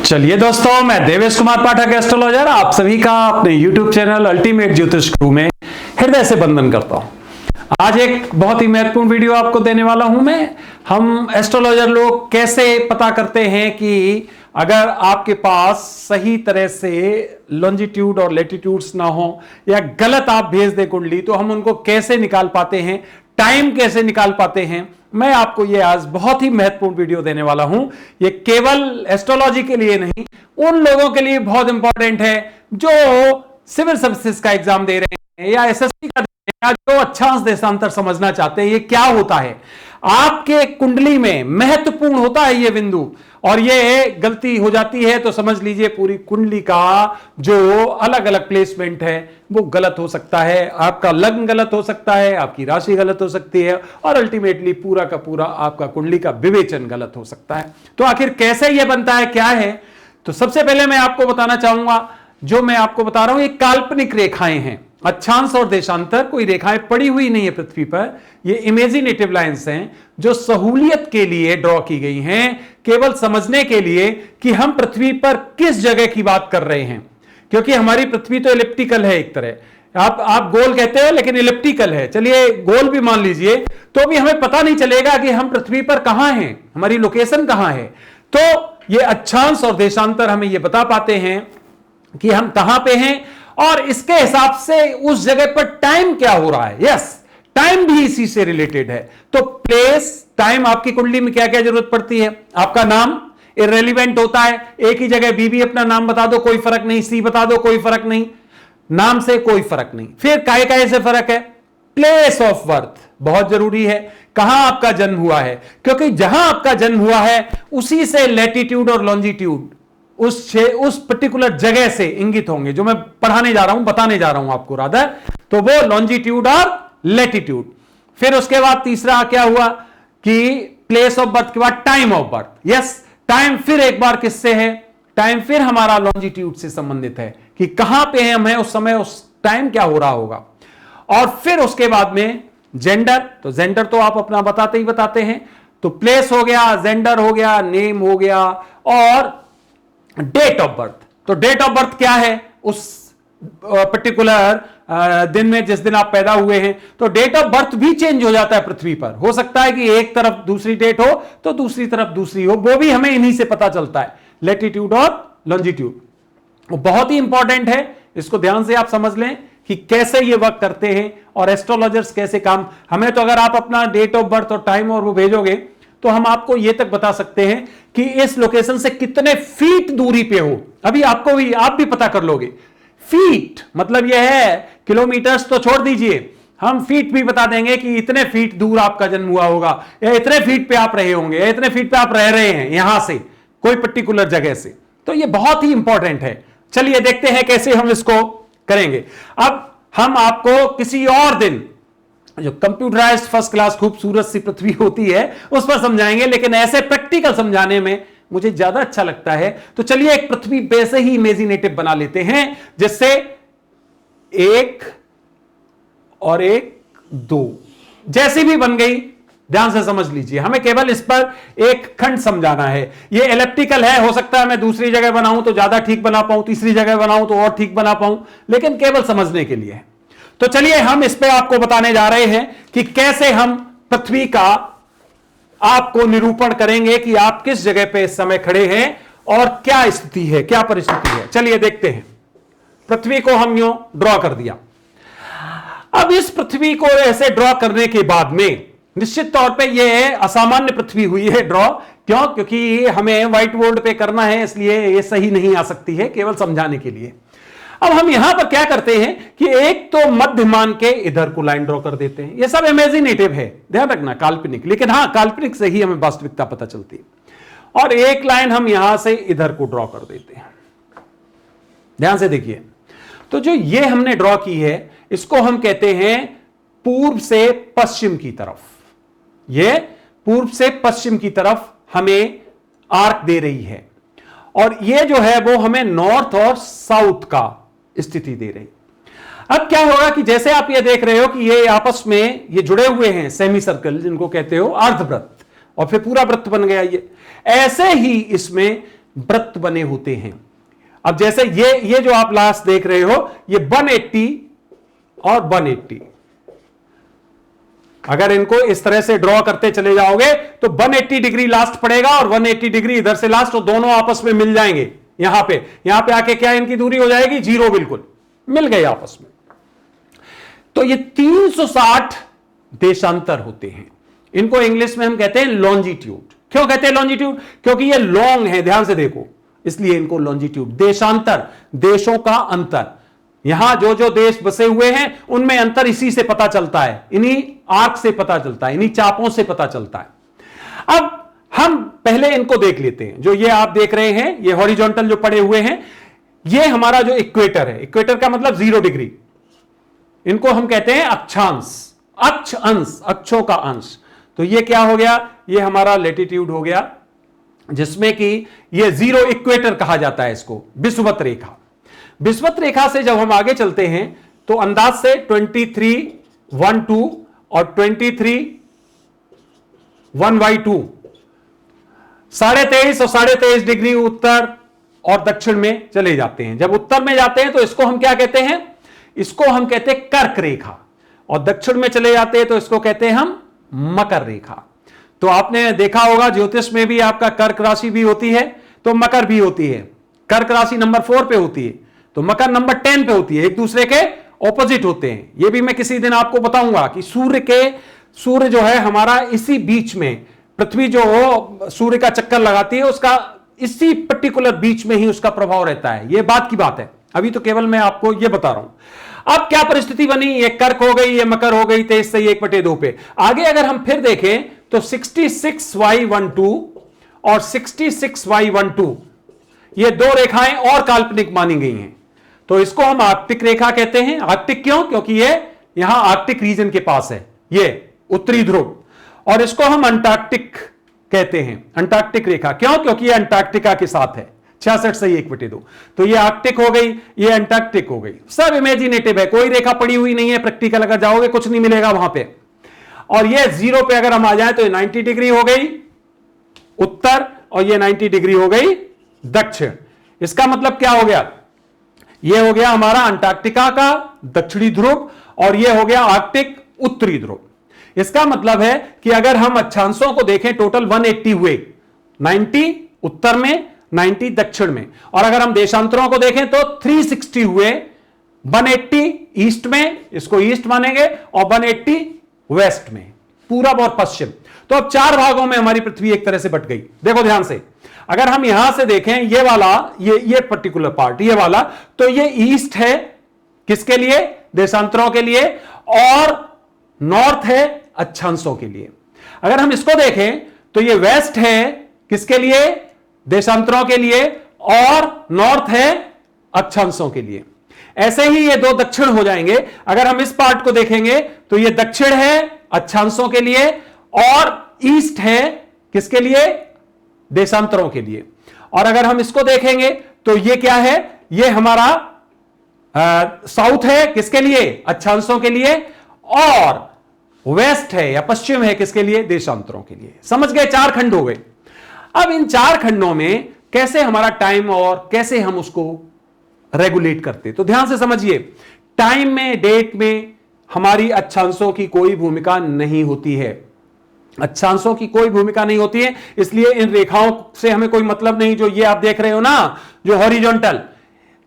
चलिए दोस्तों, मैं देवेश कुमार पाठक एस्ट्रोलॉजर आप सभी का अपने YouTube चैनल अल्टीमेट ज्योतिष गुरु में हृदय से वंदन करता हूं। आज एक बहुत ही महत्वपूर्ण वीडियो आपको देने वाला हूं मैं। हम एस्ट्रोलॉजर लोग कैसे पता करते हैं कि अगर आपके पास सही तरह से लॉन्जिट्यूड और लैटिट्यूड्स ना हो या गलत आप भेज दे कुंडली, तो हम उनको कैसे निकाल पाते हैं, टाइम कैसे निकाल पाते हैं। मैं आपको ये आज बहुत ही महत्वपूर्ण वीडियो देने वाला हूं। ये केवल एस्ट्रोलॉजी के लिए नहीं, उन लोगों के लिए बहुत इंपॉर्टेंट है जो सिविल सर्विसेज का एग्जाम दे रहे हैं या एसएससी का दे रहे हैं, जो अक्षांश देशांतर समझना चाहते हैं। ये क्या होता है आपके कुंडली में, महत्वपूर्ण होता है ये बिंदु, और ये गलती हो जाती है तो समझ लीजिए पूरी कुंडली का जो अलग अलग प्लेसमेंट है वो गलत हो सकता है। आपका लग्न गलत हो सकता है, आपकी राशि गलत हो सकती है, और अल्टीमेटली पूरा का पूरा आपका कुंडली का विवेचन गलत हो सकता है। तो आखिर कैसे यह बनता है, क्या है? तो सबसे पहले मैं आपको बताना चाहूंगा, जो मैं आपको बता रहा हूं ये काल्पनिक रेखाएं हैं। अक्षांश और देशांतर कोई रेखाएं पड़ी हुई नहीं है पृथ्वी पर, ये इमेजिनेटिव लाइंस हैं जो सहूलियत के लिए ड्रॉ की गई हैं, केवल समझने के लिए कि हम पृथ्वी पर किस जगह की बात कर रहे हैं। क्योंकि हमारी पृथ्वी तो इलिप्टिकल है एक तरह, आप गोल कहते हो लेकिन इलिप्टिकल है, चलिए गोल भी मान लीजिए, तो भी हमें पता नहीं चलेगा कि हम पृथ्वी पर कहां हैं, हमारी लोकेशन कहां है। तो ये अक्षांश और देशांतर हमें ये बता पाते हैं कि हम कहां पे हैं, और इसके हिसाब से उस जगह पर टाइम क्या हो रहा है। यस, टाइम भी इसी से रिलेटेड है। तो प्लेस, टाइम, आपकी कुंडली में क्या क्या जरूरत पड़ती है। आपका नाम इररिलेवेंट होता है, एक ही जगह बीबी अपना नाम बता दो कोई फर्क नहीं, सी बता दो कोई फर्क नहीं, नाम से कोई फर्क नहीं। फिर काय से फर्क है, प्लेस ऑफ बर्थ बहुत जरूरी है, कहां आपका जन्म हुआ है, क्योंकि जहां आपका जन्म हुआ है उसी से लैटिट्यूड और लॉन्जिट्यूड उस पर्टिकुलर जगह से इंगित होंगे। जो मैं पढ़ाने जा रहा हूं, बताने जा रहा हूं आपको रादर, तो वो लॉन्जिट्यूड और लैटिट्यूड। फिर उसके बाद तीसरा क्या हुआ कि प्लेस ऑफ बर्थ के बाद time of birth. Yes, time फिर एक बार किससे है, टाइम फिर हमारा लॉन्जिट्यूड से संबंधित है कि कहां पे हम हैं उस समय, उस टाइम क्या हो रहा होगा। और फिर उसके बाद में जेंडर, तो जेंडर तो आप अपना बताते ही बताते हैं, तो प्लेस हो गया, जेंडर हो गया, नेम हो गया, और डेट ऑफ बर्थ। तो डेट ऑफ बर्थ क्या है, उस पर्टिकुलर दिन में जिस दिन आप पैदा हुए हैं। तो डेट ऑफ बर्थ भी चेंज हो जाता है पृथ्वी पर, हो सकता है कि एक तरफ दूसरी डेट हो तो दूसरी तरफ दूसरी हो, वो भी हमें इन्हीं से पता चलता है, लैटिट्यूड और लॉन्जिट्यूड। वो बहुत ही इंपॉर्टेंट है, इसको ध्यान से आप समझ लें कि कैसे ये वर्क करते हैं और एस्ट्रोलॉजर्स कैसे काम। हमें तो अगर आप अपना डेट ऑफ बर्थ और टाइम और वो भेजोगे तो हम आपको ये तक बता सकते हैं कि इस लोकेशन से कितने फीट दूरी पे हो। अभी आपको भी, आप भी पता कर लोगे। फीट मतलब यह है, किलोमीटर्स तो छोड़ दीजिए, हम फीट भी बता देंगे कि इतने फीट दूर आपका जन्म हुआ होगा, या इतने फीट पे आप रहे होंगे, या इतने फीट पे आप रह रहे हैं यहां से कोई पर्टिकुलर जगह से। तो ये बहुत ही इंपॉर्टेंट है। चलिए देखते हैं कैसे हम इसको करेंगे। अब हम आपको किसी और दिन जो कंप्यूटराइज्ड फर्स्ट क्लास खूबसूरत सी पृथ्वी होती है उस पर समझाएंगे, लेकिन ऐसे प्रैक्टिकल समझाने में मुझे ज्यादा अच्छा लगता है। तो चलिए एक पृथ्वी वैसे ही इमेजिनेटिव बना लेते हैं, जिससे 1 और 1 2 जैसी भी बन गई, ध्यान से समझ लीजिए। हमें केवल इस पर एक खंड समझाना है। ये एलिप्टिकल है, हो सकता है मैं दूसरी जगह बनाऊं तो ज्यादा ठीक बना पाऊं, तीसरी जगह बनाऊं तो और ठीक बना पाऊं, लेकिन केवल समझने के लिए। तो चलिए हम इस पे आपको बताने जा रहे हैं कि कैसे हम पृथ्वी का आपको निरूपण करेंगे कि आप किस जगह पे इस समय खड़े हैं और क्या स्थिति है, क्या परिस्थिति है। चलिए देखते हैं। पृथ्वी को हम यूं ड्रॉ कर दिया। अब इस पृथ्वी को ऐसे ड्रॉ करने के बाद में निश्चित तौर पे यह असामान्य पृथ्वी हुई है ड्रॉ। क्यों? क्योंकि हमें व्हाइट बोर्ड पे करना है, इसलिए यह सही नहीं आ सकती है, केवल समझाने के लिए। अब हम यहां पर क्या करते हैं कि एक तो मध्य मान के इधर को लाइन ड्रॉ कर देते हैं। ये सब इमेजिनेटिव है, ध्यान रखना, काल्पनिक, लेकिन हां काल्पनिक से ही हमें वास्तविकता पता चलती है। और एक लाइन हम यहां से इधर को ड्रॉ कर देते हैं। ध्यान से देखिए, तो जो ये हमने ड्रॉ की है इसको हम कहते हैं पूर्व से पश्चिम की तरफ। ये पूर्व से पश्चिम की तरफ हमें आर्क दे रही है, और ये जो है वो हमें नॉर्थ और साउथ का स्थिति दे रही। अब क्या होगा कि जैसे आप ये देख रहे हो कि ये आपस में ये जुड़े हुए हैं, सेमी सर्कल जिनको कहते हो, अर्धवृत्त, और फिर पूरा वृत्त बन गया ये। ऐसे ही इसमें वृत्त बने होते हैं। अब जैसे ये जो आप लास्ट देख रहे हो, ये 180 और 180, अगर इनको इस तरह से ड्रॉ करते चले जाओगे तो 180 डिग्री लास्ट पड़ेगा और 180 डिग्री इधर से लास्ट, और दोनों आपस में मिल जाएंगे। यहां पे आके क्या इनकी दूरी हो जाएगी, 0, बिल्कुल मिल गए आपस में। तो ये 360 देशांतर होते हैं। इनको इंग्लिश में हम कहते हैं लॉन्जिट्यूड। क्यों कहते हैं लॉन्जिट्यूड? क्योंकि ये लॉन्ग है, ध्यान से देखो, इसलिए इनको लॉन्जिट्यूड। देशांतर, देशों का अंतर, यहां जो जो देश बसे हुए हैं उनमें अंतर इसी से पता चलता है, इन्हीं आर्क से पता चलता है, इन्हीं चापों से पता चलता है। अब हम पहले इनको देख लेते हैं। जो ये आप देख रहे हैं, ये हॉरिजॉन्टल जो पड़े हुए हैं, ये हमारा जो इक्वेटर है, इक्वेटर का मतलब 0 डिग्री, इनको हम कहते हैं अक्षांश, अक्ष अंश, अक्षों का अंश। तो ये क्या हो गया, ये हमारा लेटिट्यूड हो गया, जिसमें कि ये 0 इक्वेटर कहा जाता है इसको, विषुवत रेखा। विषुवत रेखा से जब हम आगे चलते हैं तो अंदाज से 23.12 और 23.1/2, 23.5 और 23.5 डिग्री उत्तर और दक्षिण में चले जाते हैं। जब उत्तर में जाते हैं तो इसको हम क्या कहते हैं, इसको हम कहते हैं कर्क रेखा, और दक्षिण में चले जाते हैं तो इसको कहते हैं हम मकर रेखा। तो आपने देखा होगा ज्योतिष में भी आपका कर्क राशि भी होती है तो मकर भी होती है। कर्क राशि नंबर 4 पे होती है तो मकर नंबर 10 पे होती है, एक दूसरे के ऑपोजिट होते हैं। ये भी मैं किसी दिन आपको बताऊंगा कि सूर्य जो है हमारा इसी बीच में, पृथ्वी जो सूर्य का चक्कर लगाती है उसका इसी पर्टिकुलर बीच में ही उसका प्रभाव रहता है। ये बात की बात है, अभी तो केवल मैं आपको ये बता रहा हूं। अब क्या परिस्थिति बनी, ये कर्क हो गई, ये मकर हो गई, 23 से 1/2 पे। आगे अगर हम फिर देखें तो 66y12 और 66y12, ये दो रेखाएं और काल्पनिक मानी गई हैं। तो इसको हम आर्कटिक रेखा कहते हैं। आर्कटिक क्यों? क्योंकि ये यहां आर्कटिक रीजन के पास है, ये उत्तरी ध्रुव। और इसको हम अंटार्कटिक कहते हैं, अंटार्कटिक रेखा। क्यों? क्योंकि ये अंटार्कटिका के साथ है, 66 से 1/2। तो ये आर्कटिक हो गई, ये अंटार्कटिक हो गई। सब इमेजिनेटिव है, कोई रेखा पड़ी हुई नहीं है। प्रैक्टिकल अगर जाओगे कुछ नहीं मिलेगा वहां पे। और ये 0 पे अगर हम आ जाए तो ये 90 डिग्री हो गई उत्तर, और ये 90 डिग्री हो गई दक्षिण। इसका मतलब क्या हो गया, ये हो गया हमारा अंटार्कटिका का दक्षिणी ध्रुव, और ये हो गया आर्कटिक उत्तरी ध्रुव। इसका मतलब है कि अगर हम अक्षांशों को देखें, टोटल 180 हुए, 90 उत्तर में, 90 दक्षिण में। और अगर हम देशांतरों को देखें तो 360 हुए, 180 ईस्ट में, इसको ईस्ट मानेंगे, और 180 वेस्ट में, पूरब और पश्चिम। तो अब 4 भागों में हमारी पृथ्वी एक तरह से बट गई। देखो ध्यान से, अगर हम यहां से देखें ये वाला, ये पर्टिकुलर पार्ट, ये वाला, तो ये ईस्ट है किसके लिए, देशांतरों के लिए, और नॉर्थ है अक्षांशों के लिए। अगर हम इसको देखें तो ये वेस्ट है किसके लिए, देशांतरों के लिए, और नॉर्थ है अक्षांशों के लिए। ऐसे ही ये दो दक्षिण हो जाएंगे। अगर हम इस पार्ट को देखेंगे तो ये दक्षिण है अक्षांशों के लिए, और ईस्ट है किसके लिए, देशांतरों के लिए। और अगर हम इसको देखेंगे तो ये क्या है, ये हमारा साउथ है किसके लिए, अक्षांशों के लिए, और वेस्ट है या पश्चिम है किसके लिए, देशांतरों के लिए। समझ गए, 4 खंड हो गए। अब इन 4 खंडों में कैसे हमारा टाइम और कैसे हम उसको रेगुलेट करते, तो ध्यान से समझिए। टाइम में, डेट में हमारी अक्षांशों की कोई भूमिका नहीं होती है, अक्षांशों की कोई भूमिका नहीं होती है। इसलिए इन रेखाओं से हमें कोई मतलब नहीं। जो ये आप देख रहे हो ना, जो हॉरिजॉन्टल,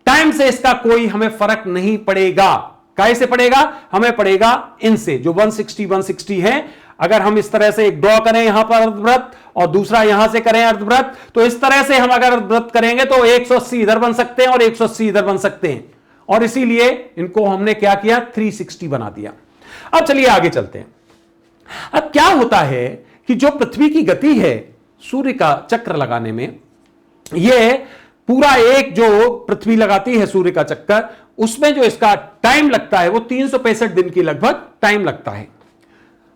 टाइम से इसका कोई हमें फर्क नहीं पड़ेगा। कैसे पड़ेगा, हमें पड़ेगा इनसे, जो 160 है। अगर हम इस तरह से एक ड्रॉ करें यहां पर अर्धवृत्त, और दूसरा यहां से करें अर्धवृत्त, तो इस तरह से हम अगर अर्धवृत्त करेंगे तो 180 इधर बन सकते हैं और 180 इधर बन सकते हैं। और इसीलिए इनको हमने क्या किया, 360 बना दिया। अब चलिए आगे चलते हैं। अब क्या होता है कि जो पृथ्वी की गति है सूर्य का चक्र लगाने में, यह पूरा एक जो पृथ्वी लगाती है सूर्य का चक्कर, उसमें जो इसका टाइम लगता है वो 365 दिन की लगभग टाइम लगता है।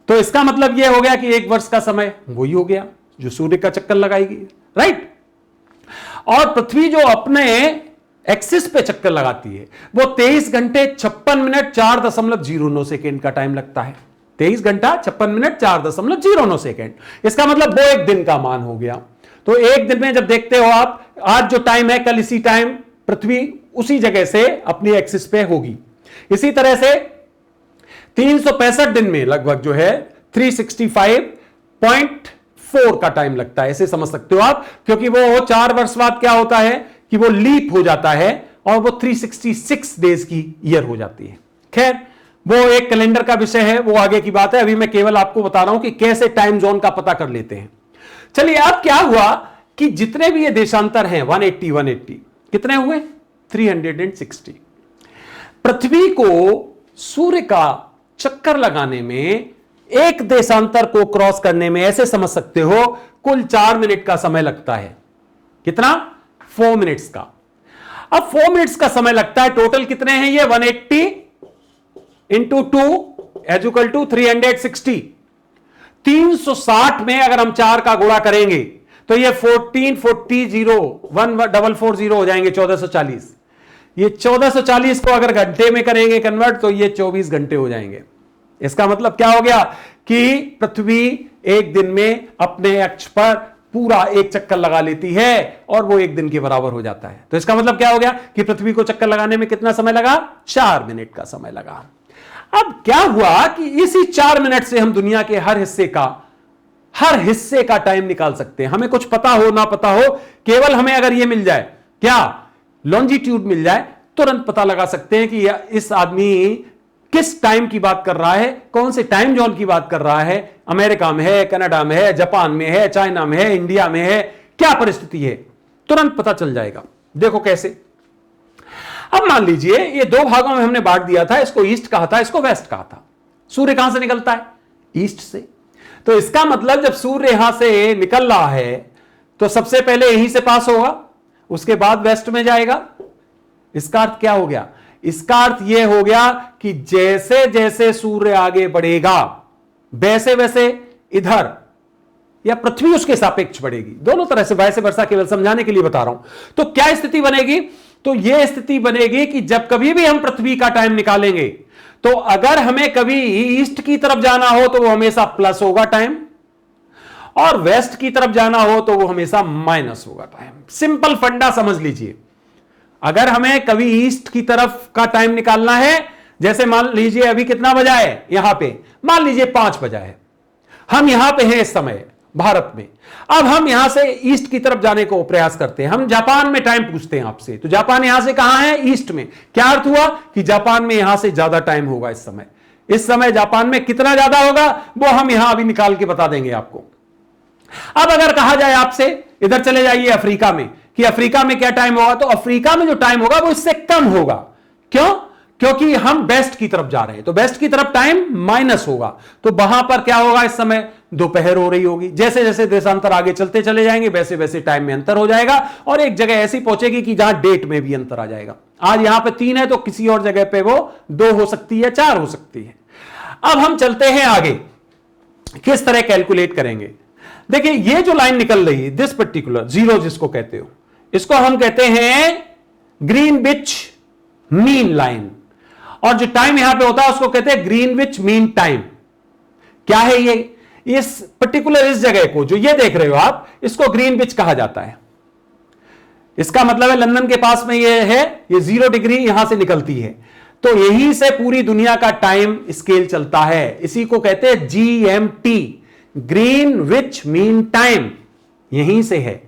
तो इसका मतलब यह हो गया कि 1 वर्ष का समय वही हो गया जो सूर्य का चक्कर लगाएगी, राइट। और पृथ्वी जो अपने एक्सिस पे चक्कर लगाती है वो 23 घंटे 56 मिनट 4.09 सेकेंड का टाइम लगता है। 23 घंटा 56 मिनट 4.09 सेकेंड। इसका मतलब वो एक दिन का मान हो गया। तो एक दिन में जब देखते हो आप, आज जो टाइम है कल इसी टाइम पृथ्वी उसी जगह से अपनी एक्सिस पे होगी। इसी तरह से 365 दिन में लगभग जो है 365.4 का टाइम लगता है, ऐसे समझ सकते हो आप, क्योंकि वो 4 वर्ष बाद क्या होता है कि वो लीप हो जाता है और वो 366 डेज की ईयर हो जाती है। खैर वो एक कैलेंडर का विषय है, वो आगे की बात है। अभी मैं केवल आपको बता रहा हूं कि कैसे टाइम जोन का पता कर लेते हैं। चलिए, अब क्या हुआ कि जितने भी ये देशांतर हैं 180 कितने हुए 360। पृथ्वी को सूर्य का चक्कर लगाने में, एक देशांतर को क्रॉस करने में, ऐसे समझ सकते हो कुल 4 मिनट का समय लगता है। कितना? 4 मिनट्स का। अब 4 मिनट्स का समय लगता है। टोटल कितने हैं ये? 180 इंटू 2 इज इक्वल टू 360। 360 में अगर हम 4 का गुणा करेंगे तो ये 1440 हो जाएंगे, 1440। ये 1440 को अगर घंटे में करेंगे कन्वर्ट तो ये 24 घंटे हो जाएंगे। इसका मतलब क्या हो गया कि पृथ्वी एक दिन में अपने अक्ष पर पूरा एक चक्कर लगा लेती है और वो एक दिन के बराबर हो जाता है। तो इसका मतलब क्या हो गया कि पृथ्वी को चक्कर लगाने में कितना समय लगा? 4 मिनट का समय लगा। अब क्या हुआ कि इसी 4 मिनट से हम दुनिया के हर हिस्से का टाइम निकाल सकते हैं। हमें कुछ पता हो ना पता हो, केवल हमें अगर यह मिल जाए, क्या लॉन्जिट्यूड मिल जाए, तुरंत पता लगा सकते हैं कि इस आदमी किस टाइम की बात कर रहा है, कौन से टाइम जोन की बात कर रहा है। अमेरिका में है, कनाडा में है, जापान में है, चाइना में है, इंडिया में है, क्या परिस्थिति है, तुरंत पता चल जाएगा। देखो कैसे। अब मान लीजिए ये 2 भागों में हमने बांट दिया था, इसको ईस्ट कहा था, इसको वेस्ट कहा था। सूर्य कहां से निकलता है? ईस्ट से। तो इसका मतलब जब सूर्य यहां से निकल रहा है तो सबसे पहले यहीं से पास होगा, उसके बाद वेस्ट में जाएगा। इसका अर्थ क्या हो गया? इसका अर्थ यह हो गया कि जैसे जैसे सूर्य आगे बढ़ेगा वैसे वैसे इधर या पृथ्वी उसके सापेक्ष बढ़ेगी। दोनों तरह से, वैसे वर्षा केवल समझाने के लिए बता रहा हूं। तो क्या स्थिति बनेगी? तो यह स्थिति बनेगी कि जब कभी भी हम पृथ्वी का टाइम निकालेंगे तो अगर हमें कभी ईस्ट की तरफ जाना हो तो वो हमेशा प्लस होगा टाइम, और वेस्ट की तरफ जाना हो तो वो हमेशा माइनस होगा टाइम। सिंपल फंडा समझ लीजिए। अगर हमें कभी ईस्ट की तरफ का टाइम निकालना है, जैसे मान लीजिए अभी कितना बजा है यहां पे, मान लीजिए 5 बजा है, हम यहां पे हैं इस समय भारत में। अब हम यहां से ईस्ट की तरफ जाने को प्रयास करते हैं। हम जापान में टाइम पूछते हैं आपसे, तो जापान यहां से कहां है? ईस्ट में। क्या अर्थ हुआ कि जापान में यहां से ज्यादा टाइम होगा इस समय। इस समय जापान में कितना ज्यादा होगा वो हम यहां अभी निकाल के बता देंगे आपको। अब अगर कहा जाए आपसे इधर चले जाइए अफ्रीका में, कि अफ्रीका में क्या टाइम होगा, तो अफ्रीका में जो टाइम होगा वो इससे कम होगा। क्यों? क्योंकि हम वेस्ट की तरफ जा रहे हैं, तो वेस्ट की तरफ टाइम माइनस होगा। तो वहां पर क्या होगा? इस समय दोपहर हो रही होगी। जैसे जैसे देशांतर आगे चलते चले जाएंगे वैसे वैसे टाइम में अंतर हो जाएगा, और एक जगह ऐसी पहुंचेगी कि जहां डेट में भी अंतर आ जाएगा। आज यहां पे 3 है तो किसी और जगह पे वो 2 हो सकती है, 4 हो सकती है। अब हम चलते हैं आगे, किस तरह कैलकुलेट करेंगे। देखिए ये जो लाइन निकल रही है, दिस पर्टिकुलर जीरो जिसको कहते हो, इसको हम कहते हैं ग्रीनविच मीन लाइन, और जो टाइम यहां पे होता है उसको कहते हैं ग्रीनविच मीन टाइम। क्या है ये? इस पर्टिकुलर इस जगह को जो ये देख रहे हो आप, इसको ग्रीनविच कहा जाता है। इसका मतलब है लंदन के पास में ये है, ये 0 डिग्री यहां से निकलती है, तो यहीं से पूरी दुनिया का टाइम स्केल चलता है। इसी को कहते हैं GMT, ग्रीनविच मीन टाइम, यहीं से है।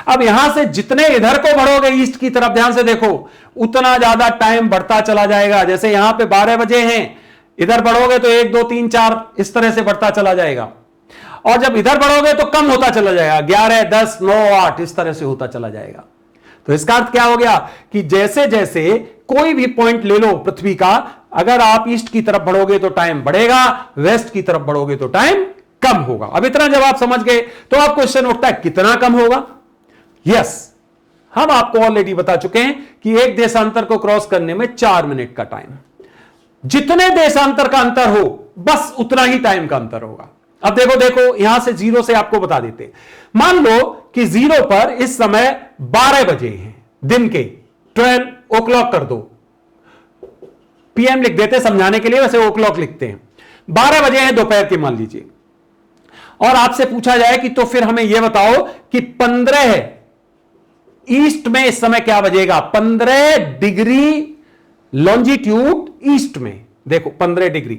अब यहां से जितने इधर को बढ़ोगे ईस्ट की तरफ, ध्यान से देखो, उतना ज्यादा टाइम बढ़ता चला जाएगा। जैसे यहां पे 12 बजे हैं, इधर बढ़ोगे तो 1 2 3 4 इस तरह से बढ़ता चला जाएगा, और जब इधर बढ़ोगे तो कम होता चला जाएगा, 11 10 9 8 इस तरह से होता चला जाएगा। तो इसका अर्थ क्या हो गया कि जैसे जैसे कोई भी पॉइंट ले लो पृथ्वी का, अगर आप ईस्ट की तरफ बढ़ोगे तो टाइम बढ़ेगा, वेस्ट की तरफ बढ़ोगे तो टाइम कम होगा। अब इतना जब आप समझ गए तो आप क्वेश्चन उठता है कितना कम होगा। यस, हम आपको ऑलरेडी बता चुके हैं कि एक देशांतर को क्रॉस करने में 4 मिनट का टाइम, जितने देशांतर का अंतर हो बस उतना ही टाइम का अंतर होगा। अब देखो यहां से 0 से आपको बता देते, मान लो कि 0 पर इस समय 12 बजे हैं दिन के, 12 o'clock कर दो, PM लिख देते समझाने के लिए, वैसे o'clock लिखते हैं। 12 बजे हैं दोपहर के मान लीजिए, और आपसे पूछा जाए कि तो फिर हमें यह बताओ कि 15 ईस्ट में इस समय क्या बजेगा, 15 डिग्री लॉन्जिट्यूड ईस्ट में, देखो 15 डिग्री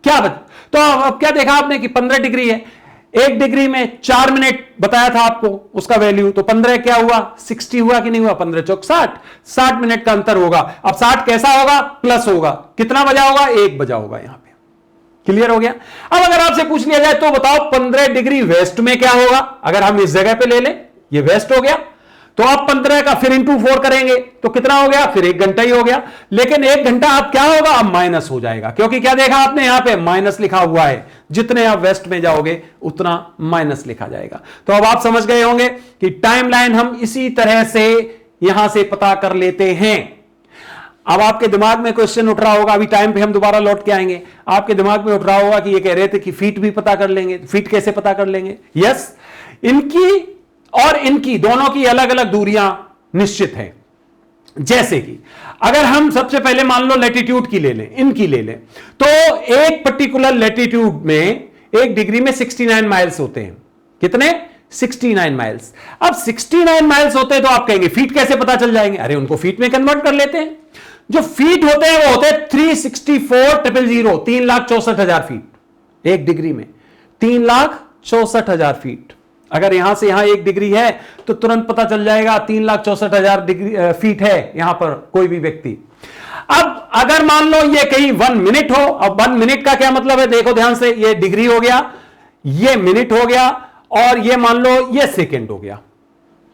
क्या बज, तो अब क्या देखा आपने कि 15 डिग्री है, 1 डिग्री में 4 मिनट बताया था आपको उसका वैल्यू, तो 15 क्या हुआ, 60 हुआ कि नहीं हुआ, 15 चौक 60, 60 मिनट का अंतर होगा। अब 60 कैसा होगा, प्लस होगा, कितना बजा होगा, 1 बजा होगा, यहां पे क्लियर हो गया। अब अगर आपसे पूछ लिया जाए तो बताओ 15 डिग्री वेस्ट में क्या होगा, अगर हम इस जगह पे ले लें, ये वेस्ट हो गया, तो आप 15 का फिर इंटू 4 करेंगे तो कितना हो गया, फिर 1 घंटा ही हो गया, लेकिन 1 घंटा अब क्या होगा, अब माइनस हो जाएगा, क्योंकि क्या देखा आपने यहां पे माइनस लिखा हुआ है, जितने आप वेस्ट में जाओगे उतना माइनस लिखा जाएगा। तो अब आप समझ गए होंगे कि टाइमलाइन हम इसी तरह से यहां से पता कर लेते हैं। अब आपके दिमाग में क्वेश्चन उठ रहा होगा, अभी टाइम पे हम दोबारा लौट के आएंगे, आपके दिमाग में उठ रहा होगा कि ये कह रहे थे कि फीट भी पता कर लेंगे, फीट कैसे पता कर लेंगे। यस, इनकी और इनकी दोनों की अलग अलग दूरियां निश्चित हैं। जैसे कि अगर हम सबसे पहले मान लो लैटिट्यूड की ले लें, इनकी ले लें, तो एक पर्टिकुलर लैटिट्यूड में 1 डिग्री में 69 माइल्स होते हैं, कितने, 69 माइल्स। अब 69 माइल्स होते हैं तो आप कहेंगे फीट कैसे पता चल जाएंगे, अरे उनको फीट में कन्वर्ट कर लेते हैं। जो फीट होते हैं वो होते हैं 364,000, 3,64,000 फीट 1 डिग्री में, 3,64,000 फीट। अगर यहां से यहां 1 डिग्री है तो तुरंत पता चल जाएगा 3,64,000 डिग्री फीट है यहां पर कोई भी व्यक्ति। अब अगर मान लो ये कहीं 1 मिनट हो, अब 1 मिनट का क्या मतलब है, देखो ध्यान से, ये डिग्री हो गया, ये मिनट हो गया, और ये मान लो ये सेकंड हो गया,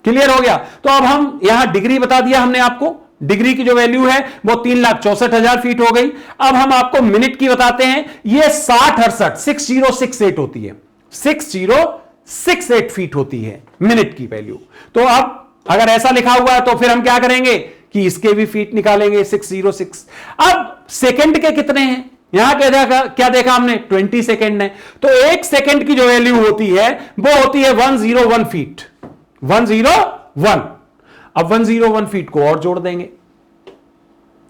क्लियर हो गया। तो अब हम यहां डिग्री बता दिया हमने आपको, डिग्री की जो वैल्यू है वो 3,64,000 फीट हो गई। अब हम आपको मिनट की बताते हैं, ये 6068 होती है, 6068 फीट होती है मिनट की वैल्यू। तो अब अगर ऐसा लिखा हुआ है तो फिर हम क्या करेंगे कि इसके भी फीट निकालेंगे, 606। अब सेकंड के कितने हैं, यहां क्या देखा हमने, 20 सेकंड है, तो 1 सेकंड की जो वैल्यू होती है वो होती है 101 फीट, 101। अब 101 फीट को और जोड़ देंगे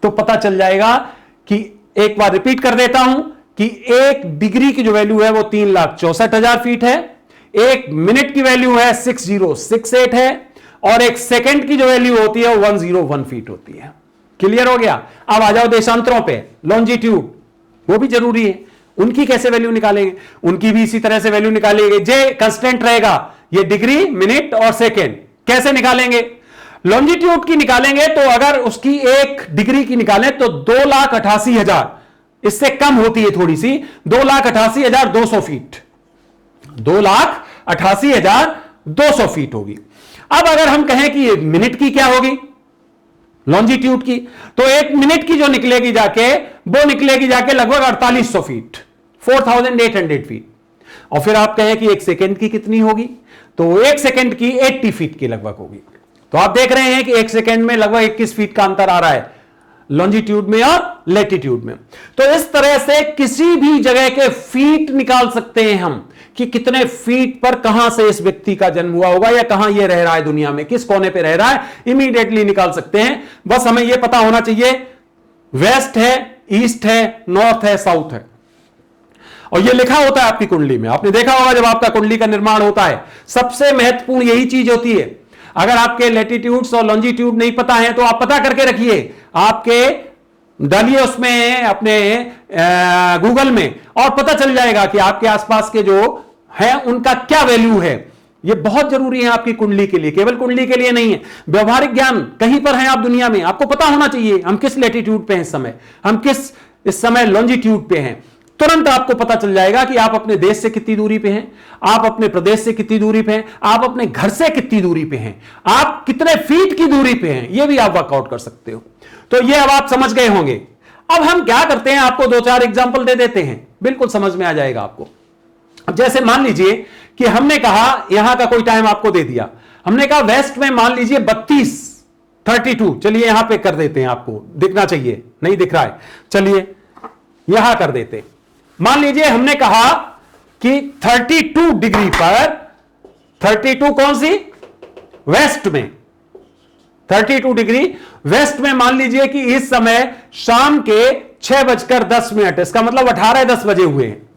तो पता चल जाएगा कि, एक बार रिपीट कर देता हूं कि 1 डिग्री की जो वैल्यू है वो 3,64,000 फीट है, 1 मिनट की वैल्यू है 6068 है, और 1 सेकंड की जो वैल्यू होती है वो 101 फीट होती है। क्लियर हो गया। अब आ जाओ देशांतरों पे, लॉन्जिट्यूड, वो भी जरूरी है, उनकी कैसे वैल्यू निकालेंगे, उनकी भी इसी तरह से वैल्यू निकालेंगे, जे कांस्टेंट रहेगा, ये डिग्री, मिनट और सेकंड। कैसे निकालेंगे, लॉन्जिट्यूड की निकालेंगे तो अगर उसकी 1 डिग्री की निकालें तो 2,88,000, इससे कम होती है थोड़ी सी, 2,88,200 फीट, 2,88,200 फीट होगी। अब अगर हम कहें कि मिनट की क्या होगी, लॉन्जिट्यूड की, तो 1 मिनट की जो निकलेगी जाके, वो निकलेगी जाके लगभग 4,800 फीट, 4,800 फीट। और फिर आप कहें कि 1 सेकंड की कितनी होगी, तो 1 सेकंड की 80 फीट की लगभग होगी। तो आप देख रहे हैं कि 1 सेकंड में लगभग 21 फीट का अंतर आ रहा है लॉन्जिट्यूड में और लैटिट्यूड में। तो इस तरह से किसी भी जगह के फीट निकाल सकते हैं हम कि कितने फीट पर कहां से इस व्यक्ति का जन्म हुआ होगा, या कहां यह रह रहा है दुनिया में, किस कोने पे रह रहा है, इमीडिएटली निकाल सकते हैं। बस हमें यह पता होना चाहिए वेस्ट है, ईस्ट है, नॉर्थ है, साउथ है, और यह लिखा होता है आपकी कुंडली में। आपने देखा होगा जब आपका कुंडली का निर्माण होता है, सबसे महत्वपूर्ण यही चीज होती है। अगर आपके लैटिट्यूड्स और लॉन्जिट्यूड नहीं पता है तो आप पता करके रखिए, आपके डालिए उसमें अपने गूगल में, और पता चल जाएगा कि आपके आसपास के जो है उनका क्या वैल्यू है। यह बहुत जरूरी है आपकी कुंडली के लिए, केवल कुंडली के लिए नहीं है, व्यवहारिक ज्ञान कहीं पर है आप दुनिया में, आपको पता होना चाहिए हम किस लैटिट्यूड पे हैं इस समय, हम किस इस समय लॉन्जिट्यूड पे हैं। तुरंत आपको पता चल जाएगा कि आप अपने देश से कितनी दूरी पे हैं, आप अपने प्रदेश से कितनी दूरी पे हैं, आप अपने घर से कितनी दूरी पे हैं, आप कितने फीट की दूरी पे हैं, यह भी आप वर्कआउट कर सकते हो। तो यह अब आप समझ गए होंगे। अब हम क्या करते हैं, आपको 2-4 एग्जाम्पल दे देते हैं, बिल्कुल समझ में आ जाएगा आपको। अब जैसे मान लीजिए कि हमने कहा, यहां का कोई टाइम आपको दे दिया, हमने कहा वेस्ट में मान लीजिए 32, चलिए यहां पे कर देते हैं, आपको दिखना चाहिए, नहीं दिख रहा है, चलिए यहां कर देते हैं। मान लीजिए हमने कहा कि 32 डिग्री पर, 32 कौन सी, वेस्ट में, 32 डिग्री वेस्ट में मान लीजिए कि इस समय शाम के 6:10, इसका मतलब 18:10 बजे हुए हैं।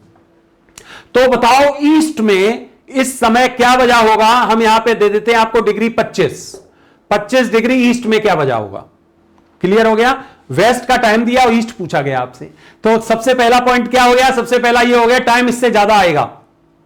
तो बताओ ईस्ट में इस समय क्या बजा होगा? हम यहां पे दे देते हैं आपको डिग्री 25 डिग्री ईस्ट में क्या बजा होगा? क्लियर हो गया? वेस्ट का टाइम दिया और ईस्ट पूछा गया आपसे, तो सबसे पहला पॉइंट क्या हो गया? सबसे पहला ये हो गया टाइम इससे ज्यादा आएगा,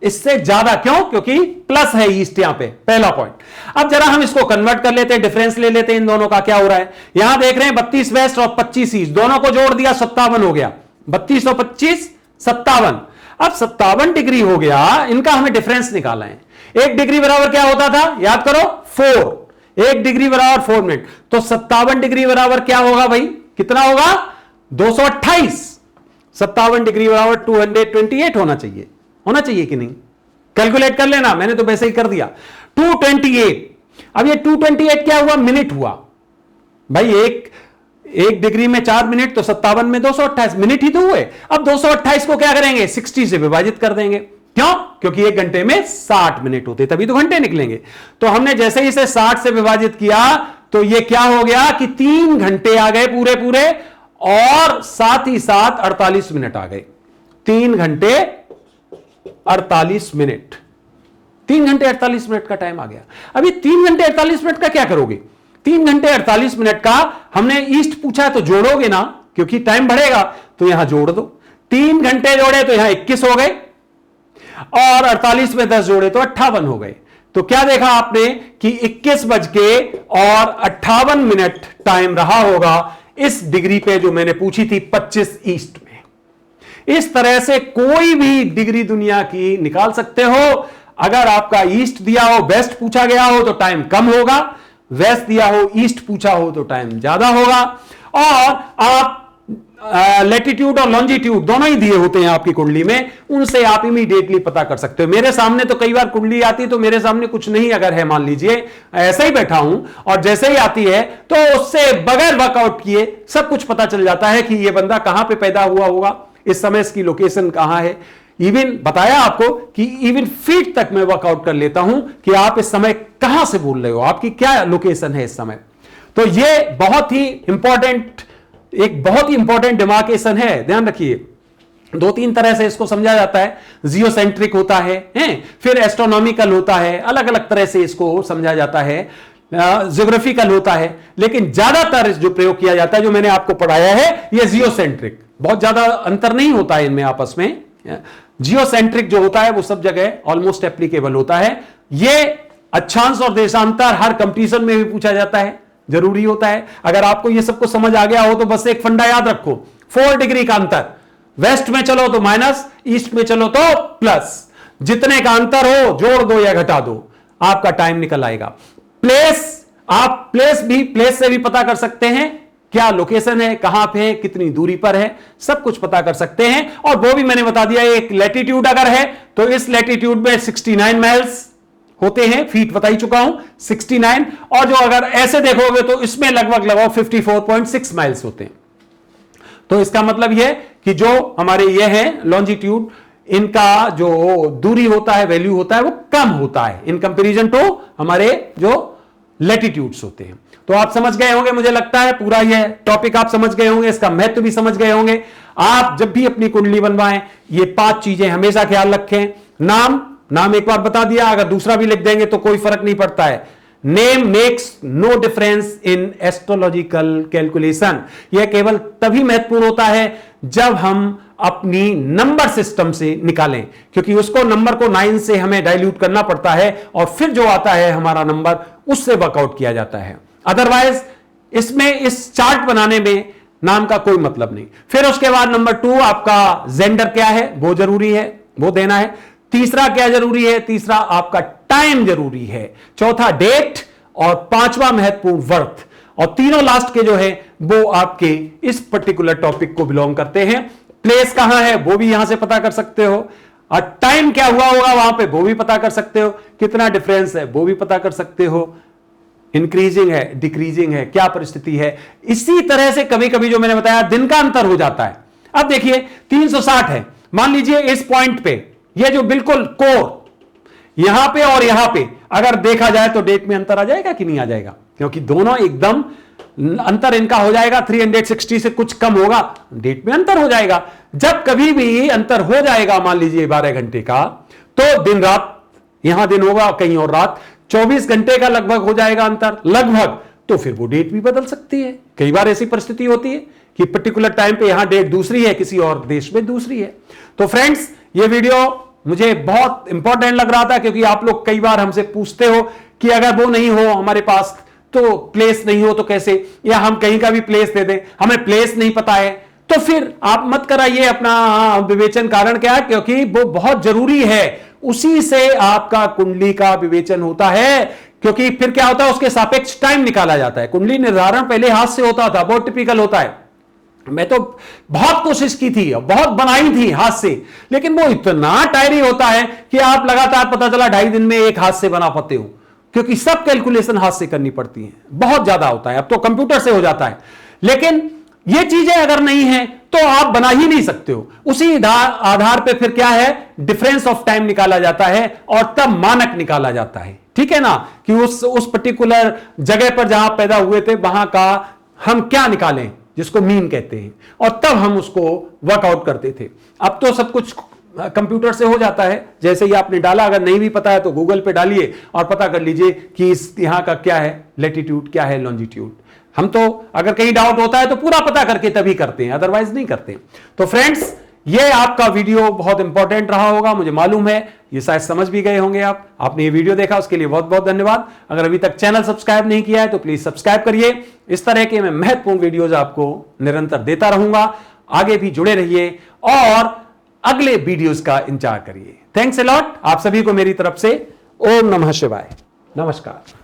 इससे ज्यादा। क्यों? क्योंकि प्लस है ईस्ट यहां पे, पहला पॉइंट। अब जरा हम इसको कन्वर्ट कर लेते हैं, डिफरेंस ले लेते हैं इन दोनों का। क्या हो रहा है यहां देख रहे हैं 32 वेस्ट और 25 ईस्ट, दोनों को जोड़ दिया 57 हो गया। 32 और 25 57। अब 57 डिग्री हो गया, इनका हमें डिफरेंस निकालना है। 1 डिग्री बराबर क्या होता था? याद करो 4। 1 डिग्री बराबर 4 मिनट, तो 57 डिग्री बराबर क्या होगा भाई? कितना होगा? 228। 57 डिग्री बराबर 228 होना चाहिए कि नहीं? कैलकुलेट कर लेना, मैंने तो वैसे ही कर दिया। 228। अब ये 228 क्या हुआ? मिनट हुआ भाई। एक डिग्री में 4 मिनट, तो 57 में 228 मिनट ही तो हुए। अब 228 को क्या करेंगे? 60 से विभाजित कर देंगे। क्यों? क्योंकि एक घंटे में 60 मिनट होते, तभी तो घंटे निकलेंगे। तो हमने जैसे ही इसे 60 से विभाजित किया तो ये क्या हो गया कि 3 घंटे आ गए पूरे पूरे, और साथ ही साथ 48 मिनट आ गए। 3 घंटे 48 मिनट, 3 घंटे 48 मिनट का टाइम आ गया। अभी 3 घंटे 48 मिनट का क्या करोगे? 3 घंटे 48 मिनट का हमने ईस्ट पूछा है तो जोड़ोगे ना, क्योंकि टाइम बढ़ेगा, तो यहां जोड़ दो। 3 घंटे जोड़े तो यहां 21 हो गए, और 48 में 10 जोड़े तो 58 हो गए। तो क्या देखा आपने कि 21 बज के और 58 मिनट टाइम रहा होगा इस डिग्री पे जो मैंने पूछी थी 25 ईस्ट में। इस तरह से कोई भी डिग्री दुनिया की निकाल सकते हो। अगर आपका ईस्ट दिया हो, वेस्ट पूछा गया हो तो टाइम कम होगा, वेस्ट दिया हो, ईस्ट पूछा हो तो टाइम ज्यादा होगा। और आप लैटिट्यूड और लॉन्जिट्यूड दोनों ही दिए होते हैं आपकी कुंडली में, उनसे आप इमीडिएटली पता कर सकते हो। मेरे सामने तो कई बार कुंडली आती है तो मेरे सामने कुछ नहीं अगर है, मान लीजिए ऐसा ही बैठा हूं, और जैसे ही आती है तो उससे बगैर वर्कआउट किए सब कुछ पता चल जाता है कि यह बंदा कहां पे पैदा हुआ होगा, इस समय इसकी लोकेशन कहां है। इवन बताया आपको कि इवन फीट तक मैं वर्कआउट कर लेता हूं कि आप इस समय कहां से बोल रहे हो, आपकी क्या लोकेशन है इस समय। तो यह बहुत ही इंपॉर्टेंट, एक बहुत ही इंपॉर्टेंट डिमार्केशन है, ध्यान रखिए। 2-3 तरह से इसको समझा जाता है। जियोसेंट्रिक होता है, फिर एस्ट्रोनॉमिकल होता है, अलग अलग तरह से इसको समझा जाता है। ज्योग्राफिकल होता है, लेकिन ज्यादातर जो प्रयोग किया जाता है, जो मैंने आपको पढ़ाया है, यह जियोसेंट्रिक। बहुत ज्यादा अंतर नहीं होता है इनमें आपस में। जियोसेंट्रिक जो होता है वो सब जगह ऑलमोस्ट एप्लीकेबल होता है। यह अक्षांश और देशांतर हर कंपटीशन में भी पूछा जाता है, जरूरी होता है। अगर आपको ये सब कुछ समझ आ गया हो तो बस एक फंडा याद रखो, 4 डिग्री का अंतर, वेस्ट में चलो तो माइनस, ईस्ट में चलो तो प्लस। जितने का अंतर हो जोड़ दो या घटा दो, आपका टाइम निकल आएगा। प्लेस, आप प्लेस से भी पता कर सकते हैं क्या लोकेशन है, कहां पे है, कितनी दूरी पर है, सब कुछ पता कर सकते हैं। और वो भी मैंने बता दिया, एक लैटिट्यूड अगर है तो इस लैटिट्यूड में 69 माइल्स होते हैं, फीट बता ही चुका हूं 69, और जो अगर ऐसे देखोगे तो इसमें लगभग 54.6 माइल्स होते हैं। तो इसका मतलब यह कि जो हमारे ये हैं लॉन्जिट्यूड, इनका जो दूरी होता है, वैल्यू होता है, वो कम होता है इन कंपैरिजन टू हमारे जो लैटिट्यूड्स होते हैं। तो आप समझ गए होंगे, मुझे लगता है पूरा यह टॉपिक आप समझ गए होंगे, इसका महत्व भी समझ गए होंगे। आप जब भी अपनी कुंडली बनवाएं, ये 5 चीजें हमेशा ख्याल रखें। नाम एक बार बता दिया, अगर दूसरा भी लिख देंगे तो कोई फर्क नहीं पड़ता है। Name makes no difference in astrological calculation. यह केवल तभी महत्वपूर्ण होता है जब हम अपनी नंबर सिस्टम से निकालें, क्योंकि उसको नंबर को 9 से हमें डाइल्यूट करना पड़ता है और फिर जो आता है हमारा नंबर, उससे वर्कआउट किया जाता है। अदरवाइज इसमें इस चार्ट बनाने में नाम का कोई मतलब नहीं। फिर उसके बाद नंबर 2 आपका जेंडर क्या है, वो जरूरी है, वो देना है। तीसरा क्या जरूरी है? तीसरा आपका टाइम जरूरी है। चौथा डेट, और 5वां महत्वपूर्ण वर्थ, और तीनों लास्ट के जो है वो आपके इस पर्टिकुलर टॉपिक को बिलोंग करते हैं। प्लेस कहां है वो भी यहां से पता कर सकते हो, और टाइम क्या हुआ होगा वहां पे वो भी पता कर सकते हो, कितना डिफरेंस है वो भी पता कर सकते हो, इंक्रीजिंग है, डिक्रीजिंग है, क्या परिस्थिति है। इसी तरह से कभी कभी जो मैंने बताया दिन का अंतर हो जाता है। अब देखिए 360 है, मान लीजिए इस पॉइंट पे, ये जो बिल्कुल कोर यहां पे और यहां पे अगर देखा जाए तो डेट में अंतर आ जाएगा कि नहीं आ जाएगा? क्योंकि दोनों एकदम अंतर इनका हो जाएगा 360 से कुछ कम होगा, डेट में अंतर हो जाएगा। जब कभी भी अंतर हो जाएगा मान लीजिए 12 घंटे का, तो दिन रात, यहां दिन होगा कहीं और रात, 24 घंटे का लगभग हो जाएगा अंतर लगभग, तो फिर वो डेट भी बदल सकती है। कई बार ऐसी परिस्थिति होती है कि पर्टिकुलर टाइम पे यहां डेट दूसरी है, किसी और देश में दूसरी है। तो फ्रेंड्स, ये वीडियो मुझे बहुत इंपॉर्टेंट लग रहा था, क्योंकि आप लोग कई बार हमसे पूछते हो कि अगर वो नहीं हो हमारे पास, तो प्लेस नहीं हो तो कैसे, या हम कहीं का भी प्लेस दे दें, हमें प्लेस नहीं पता है, तो फिर आप मत कराइए अपना विवेचन। कारण क्या है? क्योंकि वो बहुत जरूरी है, उसी से आपका कुंडली का विवेचन होता है। क्योंकि फिर क्या होता है, उसके सापेक्ष टाइम निकाला जाता है। कुंडली निर्धारण पहले हाथ से होता था, बहुत टिपिकल होता है। मैं तो बहुत कोशिश की थी, बहुत बनाई थी हाथ से, लेकिन वो इतना टायरिंग होता है कि आप लगातार, पता चला 2.5 दिन में एक हाथ से बना पाते हो, क्योंकि सब कैलकुलेशन हाथ से करनी पड़ती है, बहुत ज्यादा होता है। अब तो कंप्यूटर से हो जाता है, लेकिन ये चीजें अगर नहीं है तो आप बना ही नहीं सकते हो। उसी आधार पे फिर क्या है, डिफरेंस ऑफ टाइम निकाला जाता है और तब मानक निकाला जाता है। ठीक है ना, कि उस पर्टिकुलर जगह पर जहां पैदा हुए थे वहां का हम क्या निकालें, जिसको मीन कहते हैं, और तब हम उसको वर्कआउट करते थे। अब तो सब कुछ कंप्यूटर से हो जाता है, जैसे ही आपने डाला, अगर नहीं भी पता है तो गूगल पे डालिए और पता कर लीजिए कि इस यहां का क्या है, लैटिट्यूड क्या है, लॉन्जिट्यूड। हम तो अगर कहीं डाउट होता है तो पूरा पता करके तभी करते हैं, अदरवाइज नहीं करते। तो फ्रेंड्स, ये आपका वीडियो बहुत इंपॉर्टेंट रहा होगा, मुझे मालूम है। ये शायद समझ भी गए होंगे आपने ये वीडियो देखा, उसके लिए बहुत बहुत धन्यवाद। अगर अभी तक चैनल सब्सक्राइब नहीं किया है तो प्लीज सब्सक्राइब करिए। इस तरह के मैं महत्वपूर्ण वीडियोज आपको निरंतर देता रहूंगा। आगे भी जुड़े रहिए और अगले वीडियोज का इंतजार करिए। थैंक्स अ लॉट, आप सभी को मेरी तरफ से ओम नमः शिवाय, नमस्कार।